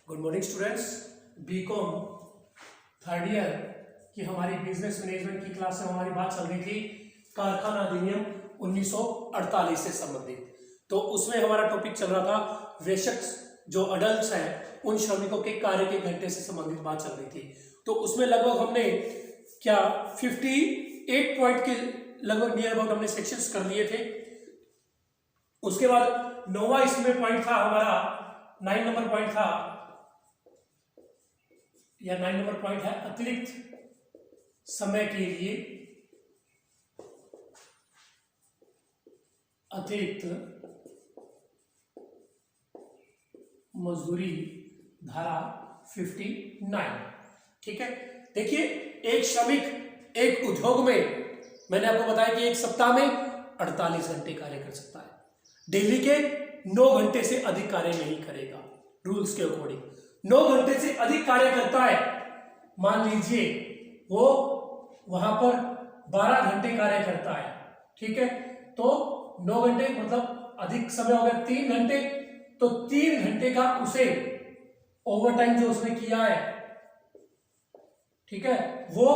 Good morning students. BCom third year की हमारी business management की क्लास में हमारी बात चल रही थी कारखाना अधिनियम 1948 से संबंधित। तो उसमें हमारा टॉपिक चल रहा था वेशक जो अडल्ट हैं उन श्रमिकों के कार्य के घंटे से संबंधित बात चल रही थी। तो उसमें लगभग हमने क्या 58 पॉइंट के लगभग नियर अबाउट हमने सेक्शंस कर लिए थे। उसके बाद नौवां इसमें पॉइंट था हमारा 9 नंबर पॉइंट था या 9 नंबर पॉइंट है अतिरिक्त समय के लिए अतिरिक्त मजदूरी धारा 59। ठीक है, देखिए एक श्रमिक एक उद्योग में मैंने आपको बताया कि एक सप्ताह में 48 घंटे कार्य कर सकता है, डेली के 9 घंटे से अधिक कार्य नहीं करेगा। रूल्स के अकॉर्डिंग 9 घंटे से अधिक कार्य करता है, मान लीजिए वो वहां पर 12 घंटे कार्य करता है। ठीक है, तो 9 घंटे मतलब अधिक समय हो गया 3 घंटे, तो 3 घंटे का उसे ओवरटाइम जो उसने किया है, ठीक है, वो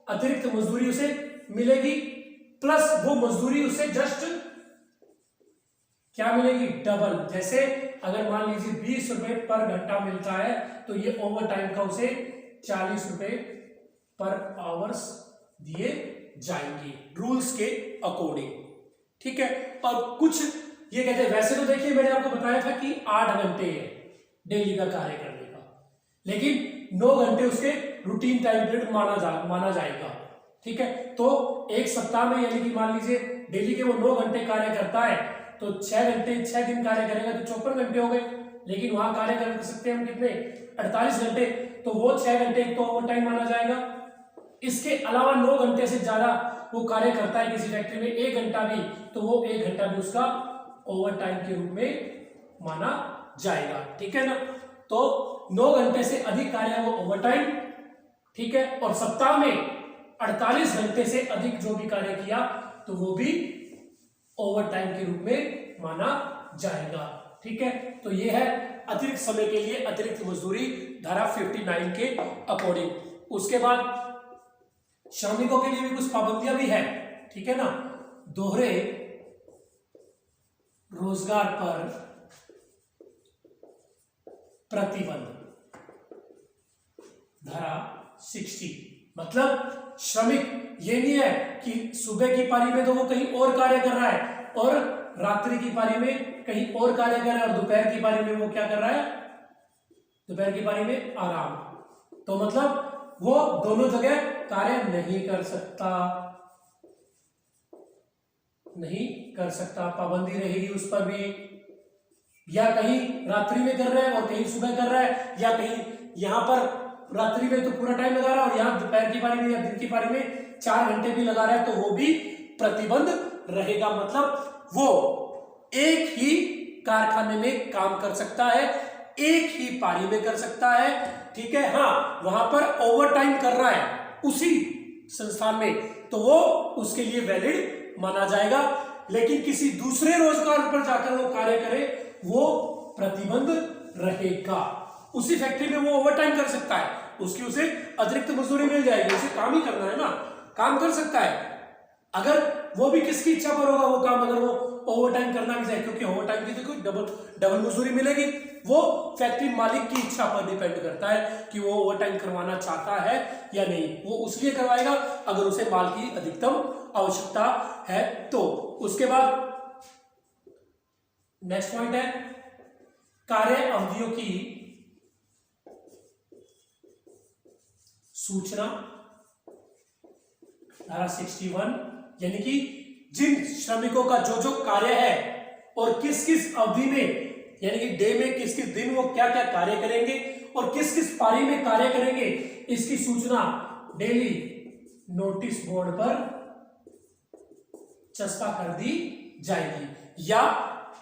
अतिरिक्त मजदूरी उसे मिलेगी, प्लस वो मजदूरी उसे जस्ट क्या मिलेगी, डबल। जैसे अगर मान लीजिए 20 रुपए पर घंटा मिलता है तो ये ओवर टाइम का उसे 40 रुपए पर आवर्स दिए जाएंगे रूल्स के अकॉर्डिंग। ठीक है, और कुछ ये कहते हैं, वैसे तो देखिए मैंने आपको बताया था कि 8 घंटे है डेली का कार्य करने का, लेकिन 9 घंटे उसके रूटीन टाइम पीरियड माना जाएगा। ठीक है, तो एक सप्ताह में यानी कि मान लीजिए डेली के वो 9 घंटे कार्य करता है तो 6 घंटे 6 दिन कार्य करेगा तो 54 घंटे हो गए, लेकिन वहां कार्य कर सकते हैं हम कितने, 48 घंटे, तो वो 6 घंटे तो ओवर टाइम माना जाएगा। इसके अलावा 9 घंटे से ज्यादा वो कार्य करता है किसी फैक्ट्री में 1 घंटा भी, तो वो 1 घंटा भी उसका ओवर टाइम के रूप में माना जाएगा। ठीक है ना, तो 9 घंटे से अधिक कार्य है वो ओवर टाइम। ठीक है, और सप्ताह में 48 घंटे से अधिक जो भी कार्य किया तो वो भी ओवर टाइम के रूप में माना जाएगा। ठीक है, तो ये है अतिरिक्त समय के लिए अतिरिक्त मजदूरी धारा 59 के अकॉर्डिंग। उसके बाद श्रमिकों के लिए भी कुछ पाबंदियां भी है। ठीक है ना, दोहरे रोजगार पर प्रतिबंध धारा 60। मतलब श्रमिक ये नहीं है कि सुबह की पारी में तो वो कहीं और कार्य कर रहा है और रात्रि की पारी में कहीं और कार्य कर रहा है और दोपहर की पारी में वो क्या कर रहा है, दोपहर की पारी में आराम। तो मतलब वो दोनों जगह कार्य नहीं कर सकता, पाबंदी रहेगी उस पर भी। या कहीं रात्रि में कर रहा है और कहीं सुबह कर रहा है, या कहीं यहां पर रात्रि में तो पूरा टाइम लगा रहा है और यहां दोपहर की पारी में या दिन की पारी में 4 घंटे भी लगा रहा है, तो वो भी प्रतिबंध रहेगा। मतलब वो एक ही कारखाने में काम कर सकता है, एक ही पारी में कर सकता है। ठीक है, हाँ वहां पर ओवर टाइम कर रहा है उसी संस्थान में तो वो उसके लिए वैलिड माना जाएगा, लेकिन किसी दूसरे रोजगार पर जाकर वो कार्य करे वो प्रतिबंध रहेगा। उसी फैक्ट्री में वो ओवर टाइम कर सकता है, उसकी उसे अतिरिक्त मजदूरी मिल जाएगी, उसे काम ही करना है ना, काम कर सकता है। अगर वो भी किसकी इच्छा पर होगा वो काम, अगर वो ओवर टाइम करना भी चाहे, क्योंकि ओवर टाइम की तो कोई डबल मजदूरी मिलेगी, वो फैक्ट्री मालिक की इच्छा पर डिपेंड करता है कि वो ओवर टाइम करवाना चाहता है या नहीं। वो उसलिए करवाएगा अगर उसे माल की अधिकतम आवश्यकता है तो। उसके बाद नेक्स्ट पॉइंट है कार्य अवधियों की सूचना धारा 61। यानी कि जिन श्रमिकों का जो जो कार्य है और किस किस अवधि में, यानी कि डे में किस किस दिन वो क्या क्या कार्य करेंगे और किस किस पारी में कार्य करेंगे, इसकी सूचना डेली नोटिस बोर्ड पर चस्पा कर दी जाएगी। या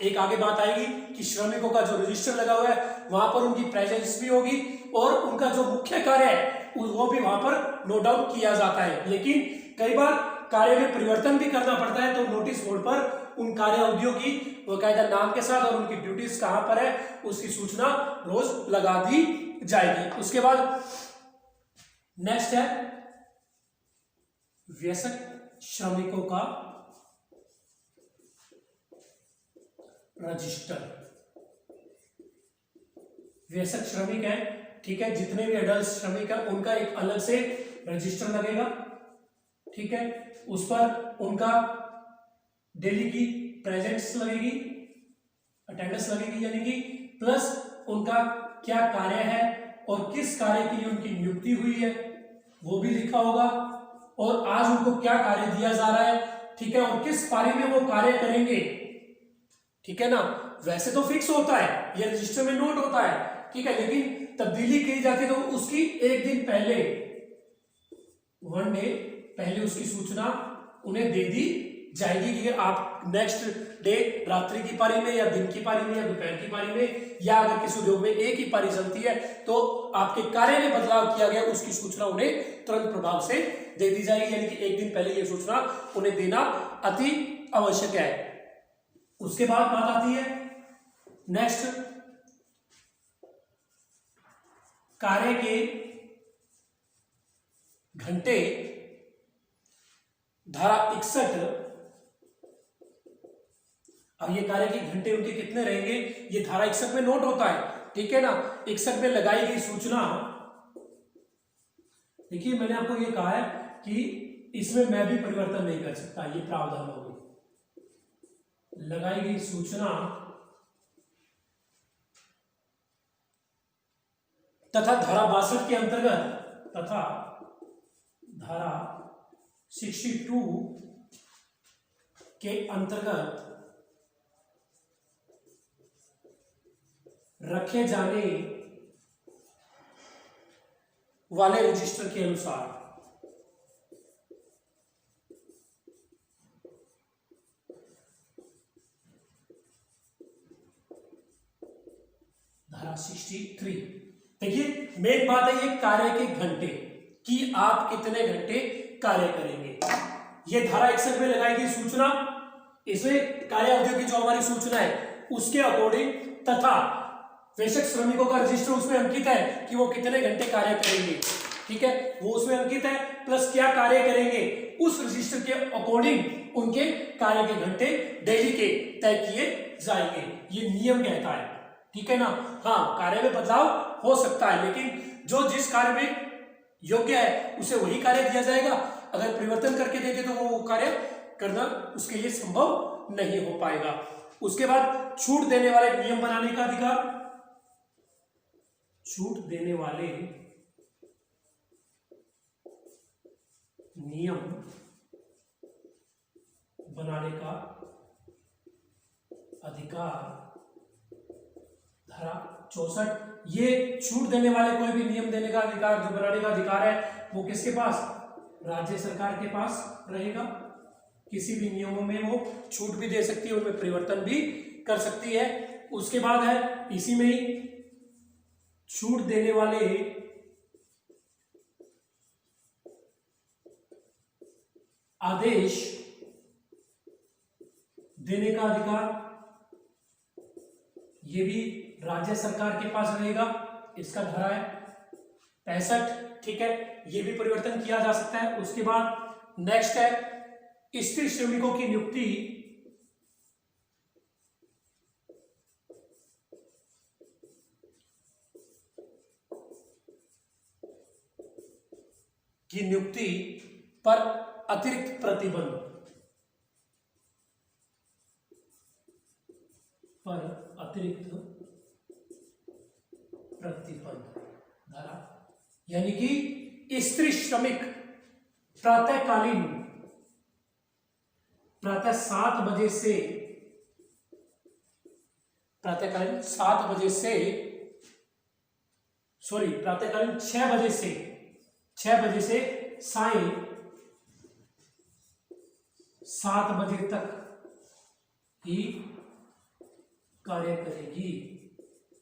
एक आगे बात आएगी कि श्रमिकों का जो रजिस्टर लगा हुआ है वहां पर उनकी प्रेजेंस भी होगी और उनका जो मुख्य कार्य है वो भी वहां पर नोट डाउन किया जाता है। लेकिन कई बार कार्य में परिवर्तन भी करना पड़ता है तो नोटिस बोर्ड पर उन कार्य अवधियों की वो कायदा नाम के साथ और उनकी ड्यूटीज कहां पर है उसकी सूचना रोज लगा दी जाएगी। उसके बाद नेक्स्ट है वयस्क श्रमिकों का रजिस्टर। वयस्क श्रमिक है, ठीक है, जितने भी एडल्ट श्रमिक है उनका एक अलग से रजिस्टर लगेगा, ठीक है, उस पर उनका डेली की प्रेजेंस लगेगी, अटेंडेंस लगेगी, यानी कि प्लस उनका क्या कार्य है और किस कार्य के लिए उनकी नियुक्ति हुई है वो भी लिखा होगा, और आज उनको क्या कार्य दिया जा रहा है, ठीक है, और किस पारी में वो कार्य करेंगे, ठीक है ना। वैसे तो फिक्स होता है, ये रजिस्टर में नोट होता है, ठीक है, लेकिन तब्दीली की जाती है तो उसकी एक दिन पहले, 1 डे पहले उसकी सूचना उन्हें दे दी जाएगी कि आप नेक्स्ट डे रात्रि की पारी में या दिन की पारी में या दोपहर की पारी में, या अगर किसी उद्योग में एक ही पारी चलती है तो आपके कार्य में बदलाव किया गया उसकी सूचना उन्हें तुरंत प्रभाव से दे दी जाएगी, यानी कि एक दिन पहले ये सूचना उन्हें देना अति आवश्यक है। उसके बाद बात आती है नेक्स्ट कार्य के घंटे। धारा 61, अब ये कार्य के घंटे उनके कितने रहेंगे ये धारा 61 में नोट होता है, ठीक है ना। 61 में लगाई गई सूचना, देखिए मैंने आपको ये कहा है कि इसमें मैं भी परिवर्तन नहीं कर सकता, ये प्रावधान होगी। लगाई गई सूचना तथा धारा 62 के अंतर्गत, तथा धारा 62 के अंतर्गत रखे जाने वाले रजिस्टर के अनुसार धारा 63, देखिए मेन बात है ये कार्य के घंटे कि आप कितने घंटे कार्य करेंगे। ये धारा 61 में लगाई गई सूचना, इसमें कार्य अवधि की जो हमारी सूचना है उसके अकॉर्डिंग, तथा वयस्क श्रमिकों का रजिस्टर उसमें अंकित है कि वो कितने घंटे कार्य करेंगे, ठीक है, वो उसमें अंकित है, प्लस क्या कार्य करेंगे उस रजिस्टर के अकॉर्डिंग उनके कार्य के घंटे डेली के तय किए जाएंगे, ये नियम कहता है, ठीक है ना। हाँ, कार्य में बदलाव हो सकता है, लेकिन जो जिस कार्य में योग्य है उसे वही कार्य दिया जाएगा। अगर परिवर्तन करके देंगे तो वो कार्य करना उसके लिए संभव नहीं हो पाएगा। उसके बाद छूट देने वाले नियम बनाने का अधिकार। छूट देने वाले नियम बनाने का अधिकार, धारा 64। ये छूट देने वाले कोई भी नियम देने का अधिकार, जो बनाने का अधिकार है वो किसके पास, राज्य सरकार के पास रहेगा। किसी भी नियमों में वो छूट भी दे सकती है, उनमें परिवर्तन भी कर सकती है। उसके बाद है इसी में ही छूट देने वाले आदेश देने का अधिकार, ये भी राज्य सरकार के पास रहेगा। इसका धारा है 65, ठीक है, ये भी परिवर्तन किया जा सकता है। उसके बाद नेक्स्ट है स्त्री श्रमिकों की नियुक्ति पर अतिरिक्त प्रतिबंध, पर अतिरिक्त प्रतिबंध धारा, यानी कि स्त्री श्रमिक प्रातःकालीन, प्रातः 7 बजे से, प्रातःकालीन 7 बजे से, सॉरी प्रातःकालीन 6 बजे से, 6 बजे से सायं 7 बजे तक ही कार्य करेगी।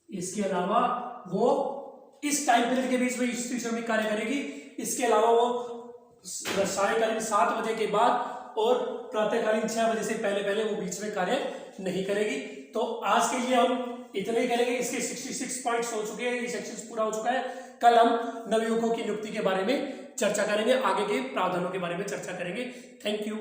इसके अलावा वो इस टाइम पीरियड के बीच में स्त्री श्रमिक कार्य करेगी। इसके अलावा वो सायंकालीन 7 बजे के बाद और प्रातःकालीन 6 बजे से पहले पहले वो बीच में कार्य नहीं करेगी। तो आज के लिए हम इतना ही करेंगे। इसके 66 पॉइंट्स हो चुके हैं, ये सेक्शन पूरा हो चुका है। कल हम नवयुवकों की नियुक्ति के बारे में चर्चा करेंगे, आगे के प्रावधानों के बारे में चर्चा करेंगे। Thank you.